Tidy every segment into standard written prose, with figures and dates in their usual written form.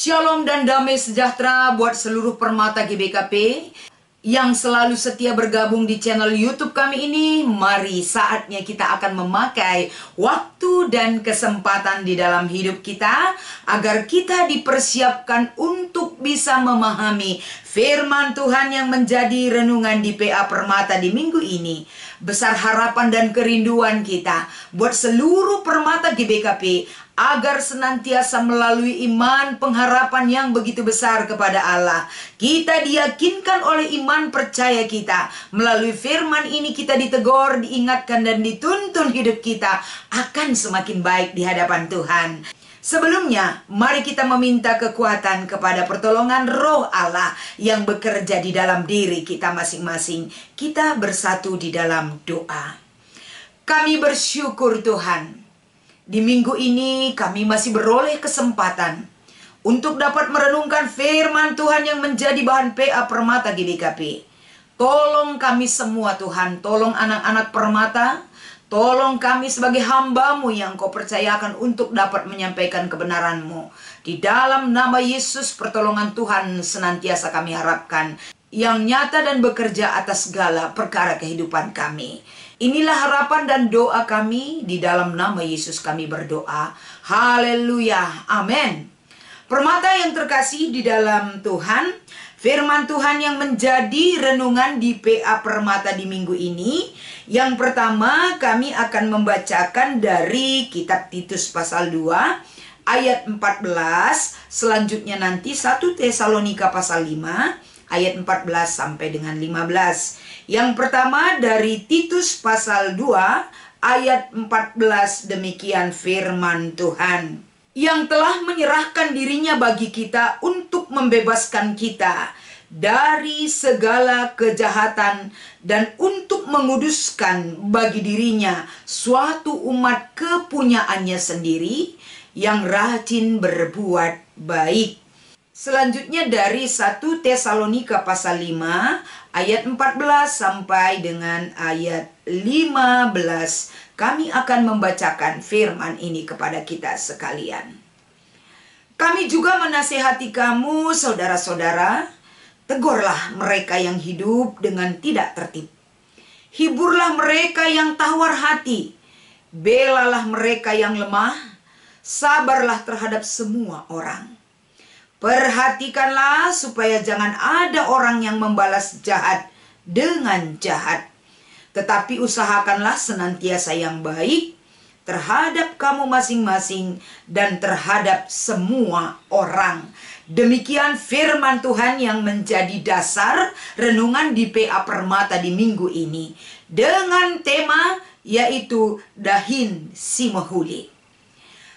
Shalom dan damai sejahtera buat seluruh permata GBKP yang selalu setia bergabung di channel YouTube kami ini. Mari saatnya kita akan memakai waktu dan kesempatan di dalam hidup kita agar kita dipersiapkan untuk bisa memahami firman Tuhan yang menjadi renungan di PA Permata di minggu ini. Besar harapan dan kerinduan kita buat seluruh permata GBKP agar senantiasa melalui iman pengharapan yang begitu besar kepada Allah, kita diyakinkan oleh iman percaya kita. Melalui firman ini kita ditegur, diingatkan dan dituntun hidup kita akan semakin baik di hadapan Tuhan. Sebelumnya, mari kita meminta kekuatan kepada pertolongan Roh Allah yang bekerja di dalam diri kita masing-masing. Kita bersatu di dalam doa. Kami bersyukur Tuhan, di minggu ini kami masih beroleh kesempatan untuk dapat merenungkan firman Tuhan yang menjadi bahan PA Permata GBKP. Tolong kami semua Tuhan, tolong anak-anak Permata, tolong kami sebagai hamba-Mu yang Kau percayakan untuk dapat menyampaikan kebenaran-Mu. Di dalam nama Yesus pertolongan Tuhan senantiasa kami harapkan, yang nyata dan bekerja atas segala perkara kehidupan kami. Inilah harapan dan doa kami, di dalam nama Yesus kami berdoa. Haleluya, amin. Permata yang terkasih di dalam Tuhan, firman Tuhan yang menjadi renungan di PA Permata di minggu ini. Yang pertama kami akan membacakan dari kitab Titus pasal 2 ayat 14. Selanjutnya nanti 1 Tesalonika pasal 5 ayat 14 sampai dengan 15. Yang pertama dari Titus pasal 2 ayat 14, demikian firman Tuhan. Yang telah menyerahkan dirinya bagi kita untuk membebaskan kita dari segala kejahatan dan untuk menguduskan bagi dirinya suatu umat kepunyaannya sendiri yang rajin berbuat baik. Selanjutnya dari 1 Tesalonika pasal 5 ayat 14 sampai dengan ayat 15. Kami akan membacakan firman ini kepada kita sekalian. Kami juga menasihati kamu saudara-saudara, tegurlah mereka yang hidup dengan tidak tertib. Hiburlah mereka yang tawar hati. Belalah mereka yang lemah. Sabarlah terhadap semua orang. Perhatikanlah supaya jangan ada orang yang membalas jahat dengan jahat. Tetapi usahakanlah senantiasa yang baik terhadap kamu masing-masing dan terhadap semua orang. Demikian firman Tuhan yang menjadi dasar renungan di PA Permata di minggu ini. Dengan tema yaitu Dahin si Mahuli.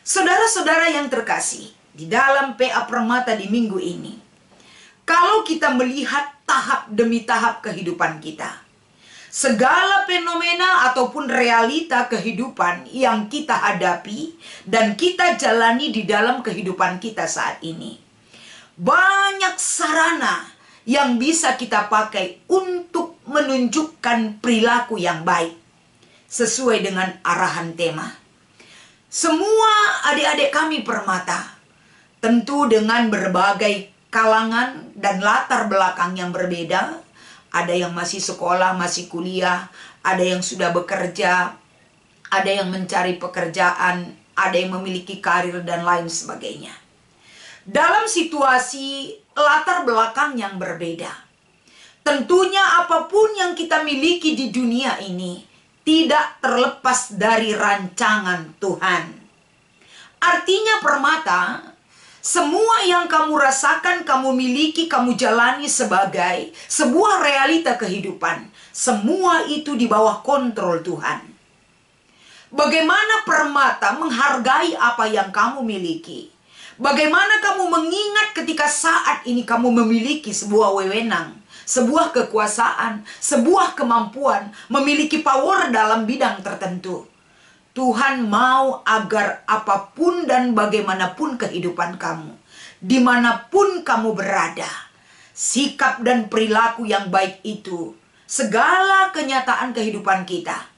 Saudara-saudara yang terkasih, di dalam PA Permata di minggu ini, kalau kita melihat tahap demi tahap kehidupan kita, segala fenomena ataupun realita kehidupan yang kita hadapi dan kita jalani di dalam kehidupan kita saat ini, banyak sarana yang bisa kita pakai untuk menunjukkan perilaku yang baik sesuai dengan arahan tema. Semua adik-adik kami Permata, tentu dengan berbagai kalangan dan latar belakang yang berbeda. Ada yang masih sekolah, masih kuliah, ada yang sudah bekerja, ada yang mencari pekerjaan, ada yang memiliki karir dan lain sebagainya. Dalam situasi latar belakang yang berbeda, tentunya apapun yang kita miliki di dunia ini tidak terlepas dari rancangan Tuhan. Artinya Permata, semua yang kamu rasakan, kamu miliki, kamu jalani sebagai sebuah realita kehidupan, semua itu di bawah kontrol Tuhan. Bagaimana Permata menghargai apa yang kamu miliki? Bagaimana kamu mengingat ketika saat ini kamu memiliki sebuah wewenang, sebuah kekuasaan, sebuah kemampuan, memiliki power dalam bidang tertentu? Tuhan mau agar apapun dan bagaimanapun kehidupan kamu, dimanapun kamu berada, sikap dan perilaku yang baik itu, segala kenyataan kehidupan kita,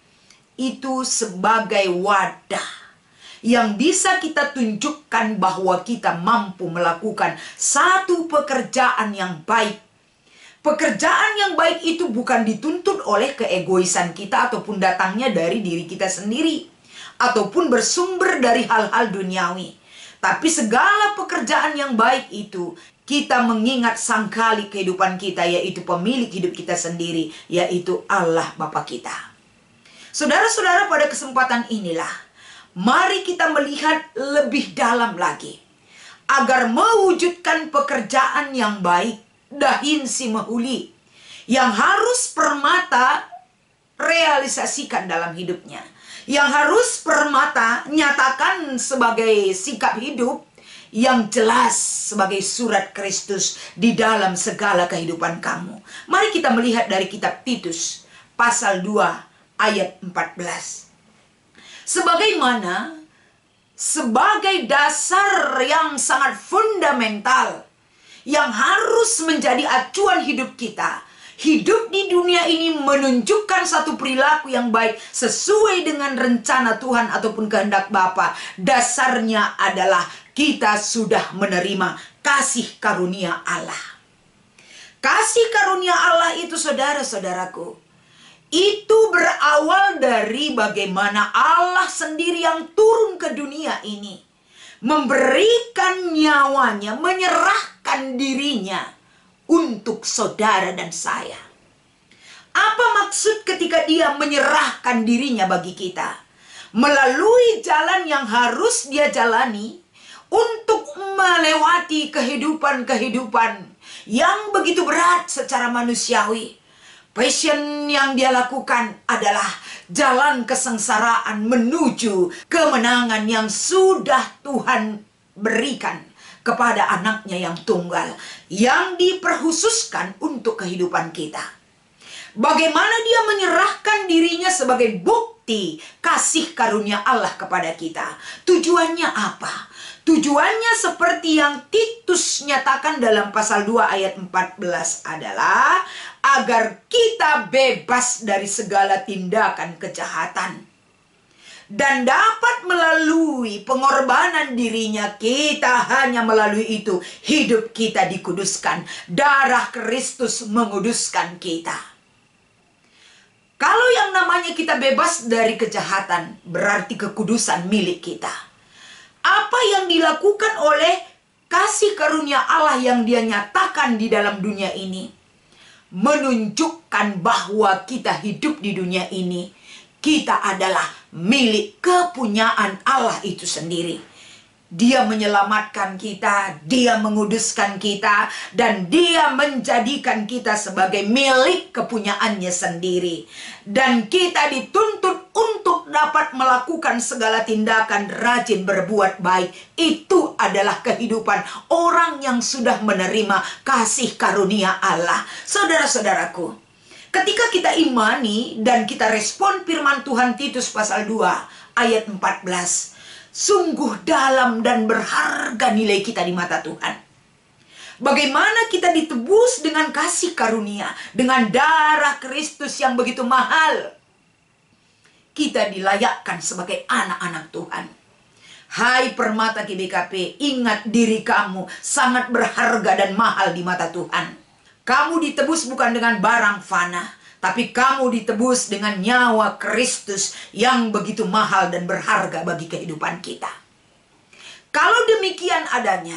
itu sebagai wadah yang bisa kita tunjukkan bahwa kita mampu melakukan satu pekerjaan yang baik. Pekerjaan yang baik itu bukan dituntut oleh keegoisan kita ataupun datangnya dari diri kita sendiri, ataupun bersumber dari hal-hal duniawi. Tapi segala pekerjaan yang baik itu kita mengingat sangkali kehidupan kita, yaitu pemilik hidup kita sendiri, yaitu Allah Bapa kita. Saudara-saudara, pada kesempatan inilah mari kita melihat lebih dalam lagi agar mewujudkan pekerjaan yang baik. Dahin si mehuli yang harus permata realisasikan dalam hidupnya, yang harus permata nyatakan sebagai sikap hidup yang jelas sebagai surat Kristus di dalam segala kehidupan kamu. Mari kita melihat dari kitab Titus pasal 2 ayat 14. Sebagaimana sebagai dasar yang sangat fundamental yang harus menjadi acuan hidup kita, hidup di dunia ini menunjukkan satu perilaku yang baik sesuai dengan rencana Tuhan ataupun kehendak Bapa. Dasarnya adalah kita sudah menerima kasih karunia Allah. Kasih karunia Allah itu, saudara-saudaraku, itu berawal dari bagaimana Allah sendiri yang turun ke dunia ini, memberikan nyawanya, menyerahkan dirinya untuk saudara dan saya. Apa maksud ketika dia menyerahkan dirinya bagi kita? Melalui jalan yang harus dia jalani untuk melewati kehidupan-kehidupan yang begitu berat secara manusiawi. Passion yang dia lakukan adalah jalan kesengsaraan menuju kemenangan yang sudah Tuhan berikan kepada anaknya yang tunggal, yang diperkhususkan untuk kehidupan kita. Bagaimana dia menyerahkan dirinya sebagai bukti kasih karunia Allah kepada kita. Tujuannya apa? Tujuannya seperti yang Titus nyatakan dalam pasal 2 ayat 14 adalah agar kita bebas dari segala tindakan kejahatan. Dan dapat melalui pengorbanan dirinya, kita hanya melalui itu hidup kita dikuduskan. Darah Kristus menguduskan kita. Kalau yang namanya kita bebas dari kejahatan, berarti kekudusan milik kita. Apa yang dilakukan oleh kasih karunia Allah yang dia nyatakan di dalam dunia ini, menunjukkan bahwa kita hidup di dunia ini, kita adalah milik kepunyaan Allah itu sendiri. Dia menyelamatkan kita, dia menguduskan kita, dan dia menjadikan kita sebagai milik kepunyaannya sendiri. Dan kita dituntut untuk dapat melakukan segala tindakan rajin berbuat baik. Itu adalah kehidupan orang yang sudah menerima kasih karunia Allah. Saudara-saudaraku, ketika kita imani dan kita respon firman Tuhan Titus pasal 2 ayat 14, sungguh dalam dan berharga nilai kita di mata Tuhan. Bagaimana kita ditebus dengan kasih karunia, dengan darah Kristus yang begitu mahal. Kita dilayakkan sebagai anak-anak Tuhan. Hai permata GBKP, ingat diri kamu sangat berharga dan mahal di mata Tuhan. Kamu ditebus bukan dengan barang fana, tapi kamu ditebus dengan nyawa Kristus yang begitu mahal dan berharga bagi kehidupan kita. Kalau demikian adanya,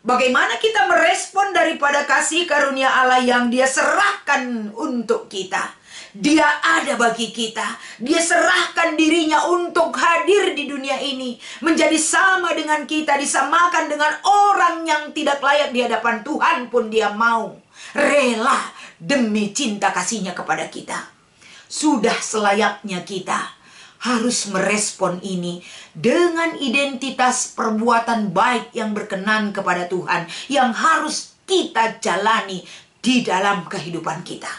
bagaimana kita merespon daripada kasih karunia Allah yang dia serahkan untuk kita? Dia ada bagi kita. Dia serahkan dirinya untuk hadir di dunia ini, menjadi sama dengan kita, disamakan dengan orang yang tidak layak di hadapan Tuhan pun dia mau. Rela demi cinta kasihnya kepada kita. Sudah selayaknya kita harus merespon ini dengan identitas perbuatan baik yang berkenan kepada Tuhan, yang harus kita jalani di dalam kehidupan kita.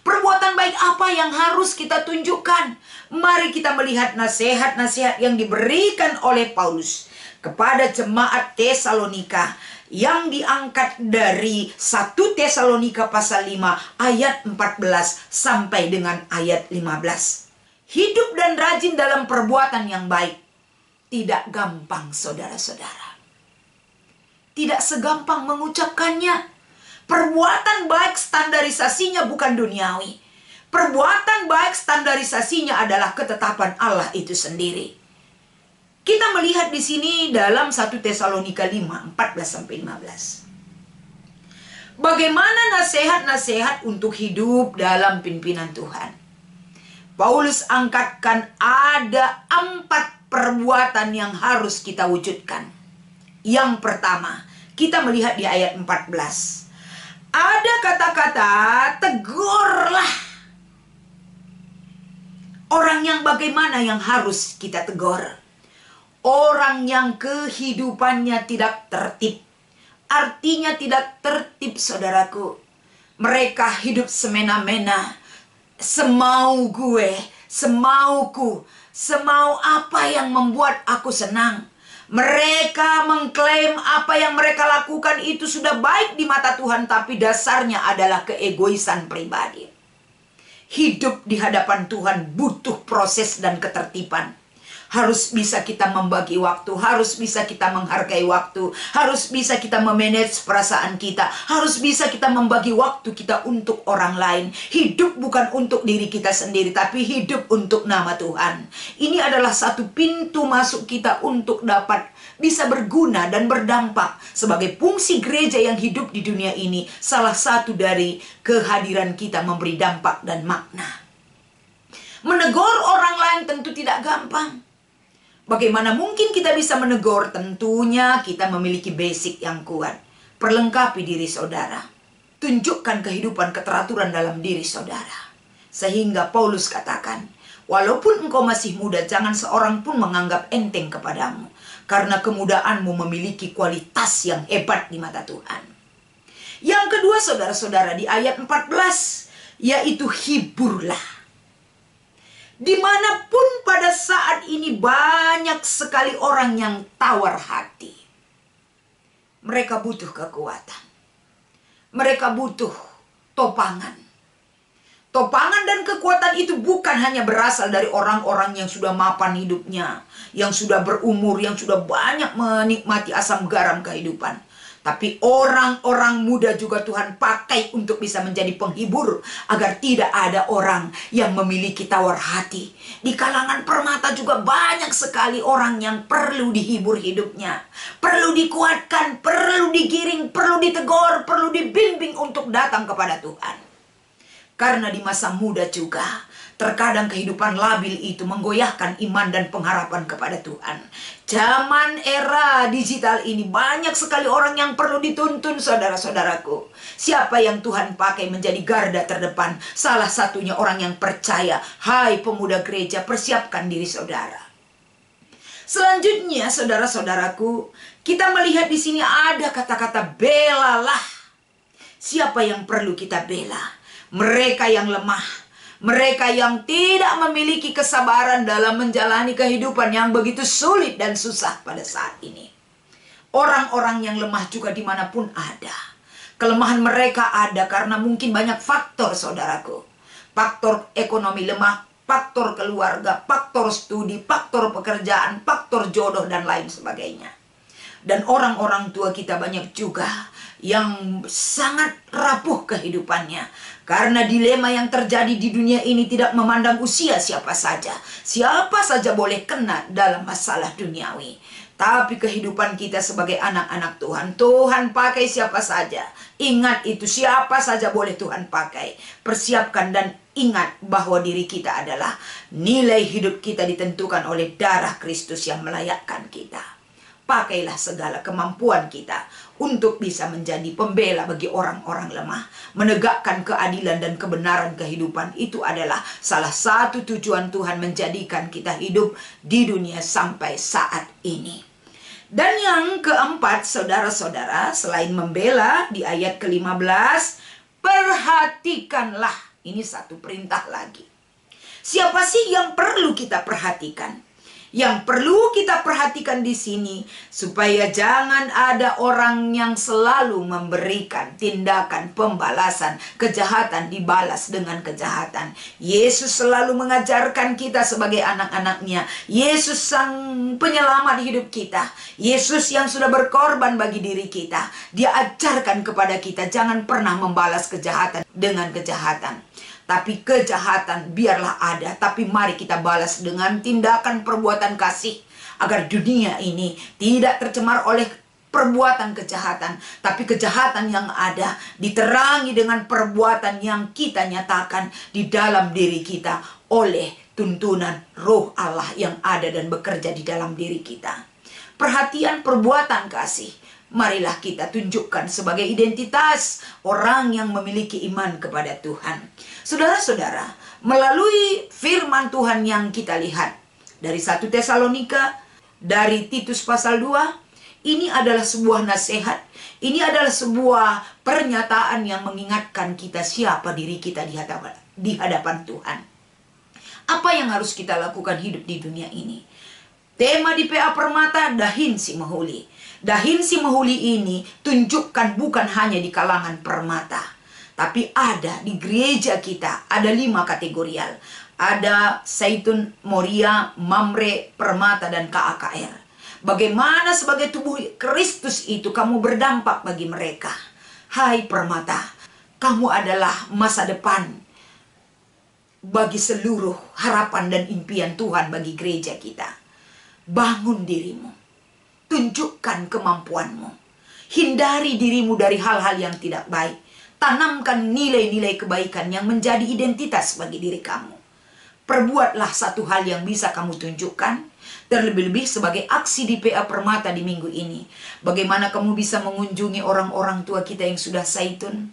Perbuatan baik apa yang harus kita tunjukkan? Mari kita melihat nasihat-nasihat yang diberikan oleh Paulus kepada jemaat Tesalonika, yang diangkat dari 1 Tesalonika pasal 5 ayat 14 sampai dengan ayat 15. Hidup dan rajin dalam perbuatan yang baik. tidak gampang, saudara-saudara. Tidak segampang mengucapkannya. Perbuatan baik standarisasinya bukan duniawi. Perbuatan baik standarisasinya adalah ketetapan Allah itu sendiri. Kita melihat di sini dalam 1 Tesalonika 5, 14-15. Bagaimana nasihat-nasihat untuk hidup dalam pimpinan Tuhan. Paulus angkatkan ada 4 perbuatan yang harus kita wujudkan. Yang pertama, kita melihat di ayat 14. Ada kata-kata, tegurlah. Orang yang bagaimana yang harus kita tegur? Orang yang kehidupannya tidak tertib. Artinya tidak tertib, saudaraku. Mereka hidup semena-mena. Semau gue, semauku. Semau apa yang membuat aku senang. Mereka mengklaim apa yang mereka lakukan itu sudah baik di mata Tuhan. Tapi dasarnya adalah keegoisan pribadi. Hidup di hadapan Tuhan butuh proses dan ketertiban. Harus bisa kita membagi waktu, harus bisa kita menghargai waktu, harus bisa kita memanage perasaan kita, harus bisa kita membagi waktu kita untuk orang lain. Hidup bukan untuk diri kita sendiri, tapi hidup untuk nama Tuhan. Ini adalah satu pintu masuk kita untuk dapat bisa berguna dan berdampak sebagai fungsi gereja yang hidup di dunia ini. Salah satu dari kehadiran kita memberi dampak dan makna. Menegur orang lain tentu tidak gampang. Bagaimana mungkin kita bisa menegur? Tentunya kita memiliki basic yang kuat. Perlengkapi diri saudara. Tunjukkan kehidupan keteraturan dalam diri saudara. Sehingga Paulus katakan, walaupun engkau masih muda, jangan seorang pun menganggap enteng kepadamu. Karena kemudaanmu memiliki kualitas yang hebat di mata Tuhan. Yang kedua, saudara-saudara, di ayat 14, yaitu hiburlah. Dimanapun pada saat ini banyak sekali orang yang tawar hati. Mereka butuh kekuatan. Mereka butuh topangan. Topangan dan kekuatan itu bukan hanya berasal dari orang-orang yang sudah mapan hidupnya. Yang sudah berumur, yang sudah banyak menikmati asam garam kehidupan. Tapi orang-orang muda juga Tuhan pakai untuk bisa menjadi penghibur. Agar tidak ada orang yang memiliki tawar hati. Di kalangan permata juga banyak sekali orang yang perlu dihibur hidupnya. Perlu dikuatkan, perlu digiring, perlu ditegur, perlu dibimbing untuk datang kepada Tuhan. Karena di masa muda juga terkadang kehidupan labil itu menggoyahkan iman dan pengharapan kepada Tuhan. Zaman era digital ini banyak sekali orang yang perlu dituntun, saudara-saudaraku. Siapa yang Tuhan pakai menjadi garda terdepan? Salah satunya orang yang percaya. Hai pemuda gereja, persiapkan diri saudara. Selanjutnya, saudara-saudaraku, kita melihat di sini ada kata-kata belalah. Siapa yang perlu kita bela? Mereka yang lemah. Mereka yang tidak memiliki kesabaran dalam menjalani kehidupan yang begitu sulit dan susah pada saat ini. Orang-orang yang lemah juga dimanapun ada. Kelemahan mereka ada karena mungkin banyak faktor, saudaraku. Faktor ekonomi lemah, faktor keluarga, faktor studi, faktor pekerjaan, faktor jodoh, dan lain sebagainya. Dan orang-orang tua kita banyak juga yang sangat rapuh kehidupannya. Karena dilema yang terjadi di dunia ini tidak memandang usia siapa saja. Siapa saja boleh kena dalam masalah duniawi. Tapi kehidupan kita sebagai anak-anak Tuhan, Tuhan pakai siapa saja. Ingat itu, siapa saja boleh Tuhan pakai. Persiapkan dan ingat bahwa diri kita adalah nilai hidup kita ditentukan oleh darah Kristus yang melayakkan kita. Pakailah segala kemampuan kita untuk bisa menjadi pembela bagi orang-orang lemah. Menegakkan keadilan dan kebenaran kehidupan itu adalah salah satu tujuan Tuhan menjadikan kita hidup di dunia sampai saat ini. Dan yang keempat, saudara-saudara, selain membela di ayat ke-15, perhatikanlah. Ini satu perintah lagi. Siapa sih yang perlu kita perhatikan? Yang perlu kita perhatikan di sini, supaya jangan ada orang yang selalu memberikan tindakan pembalasan, kejahatan dibalas dengan kejahatan. Yesus selalu mengajarkan kita sebagai anak-anaknya. Yesus sang penyelamat hidup kita. Yesus yang sudah berkorban bagi diri kita. Dia ajarkan kepada kita, jangan pernah membalas kejahatan dengan kejahatan. Tapi kejahatan biarlah ada, tapi mari kita balas dengan tindakan perbuatan kasih, agar dunia ini tidak tercemar oleh perbuatan kejahatan, tapi kejahatan yang ada diterangi dengan perbuatan yang kita nyatakan di dalam diri kita oleh tuntunan Roh Allah yang ada dan bekerja di dalam diri kita. Perhatian perbuatan kasih, marilah kita tunjukkan sebagai identitas orang yang memiliki iman kepada Tuhan. Saudara-saudara, melalui firman Tuhan yang kita lihat dari 1 Tesalonika, dari Titus pasal 2, ini adalah sebuah nasihat, ini adalah sebuah pernyataan yang mengingatkan kita siapa diri kita di hadapan Tuhan. Apa yang harus kita lakukan hidup di dunia ini? Tema di PA Permata, Dahin Si Mahuli. Dahin Si Mahuli ini tunjukkan bukan hanya di kalangan permata, tapi ada di gereja kita, ada 5 kategorial. Ada Zaitun, Moria, Mamre, Permata, dan KAKR. Bagaimana sebagai tubuh Kristus itu kamu berdampak bagi mereka. Hai Permata, kamu adalah masa depan bagi seluruh harapan dan impian Tuhan bagi gereja kita. Bangun dirimu, tunjukkan kemampuanmu, hindari dirimu dari hal-hal yang tidak baik. Tanamkan nilai-nilai kebaikan yang menjadi identitas bagi diri kamu. Perbuatlah satu hal yang bisa kamu tunjukkan, terlebih-lebih sebagai aksi di PA Permata di minggu ini. Bagaimana kamu bisa mengunjungi orang-orang tua kita yang sudah zaitun?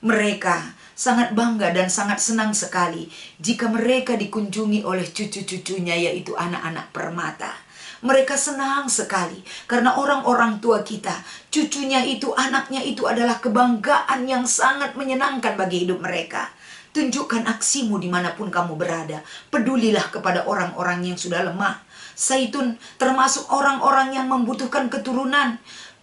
Mereka sangat bangga dan sangat senang sekali jika mereka dikunjungi oleh cucu-cucunya, yaitu anak-anak Permata. Mereka senang sekali karena orang-orang tua kita, cucunya itu, anaknya itu adalah kebanggaan yang sangat menyenangkan bagi hidup mereka. Tunjukkan aksimu dimanapun kamu berada. Pedulilah kepada orang-orang yang sudah lemah. Zaitun termasuk orang-orang yang membutuhkan keturunan.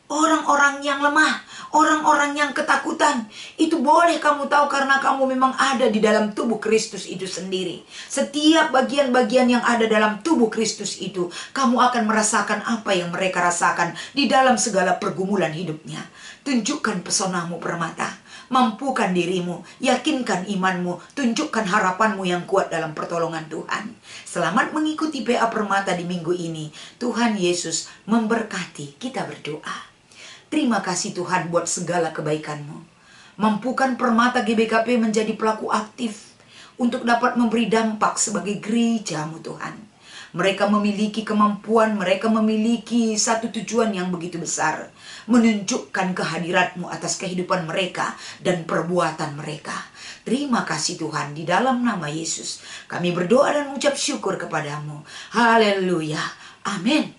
Orang-orang yang lemah, orang-orang yang ketakutan, itu boleh kamu tahu karena kamu memang ada di dalam tubuh Kristus itu sendiri. Setiap bagian-bagian yang ada dalam tubuh Kristus itu, kamu akan merasakan apa yang mereka rasakan di dalam segala pergumulan hidupnya. Tunjukkan pesonamu Permata, mampukan dirimu, yakinkan imanmu, tunjukkan harapanmu yang kuat dalam pertolongan Tuhan. Selamat mengikuti PA Permata di minggu ini. Tuhan Yesus memberkati. Kita berdoa. Terima kasih Tuhan buat segala kebaikan-Mu. Mampukan Permata GBKP menjadi pelaku aktif untuk dapat memberi dampak sebagai gereja-Mu Tuhan. Mereka memiliki kemampuan, mereka memiliki satu tujuan yang begitu besar. Menunjukkan kehadirat-Mu atas kehidupan mereka dan perbuatan mereka. Terima kasih Tuhan, di dalam nama Yesus kami berdoa dan mengucap syukur kepadamu. Haleluya. Amin.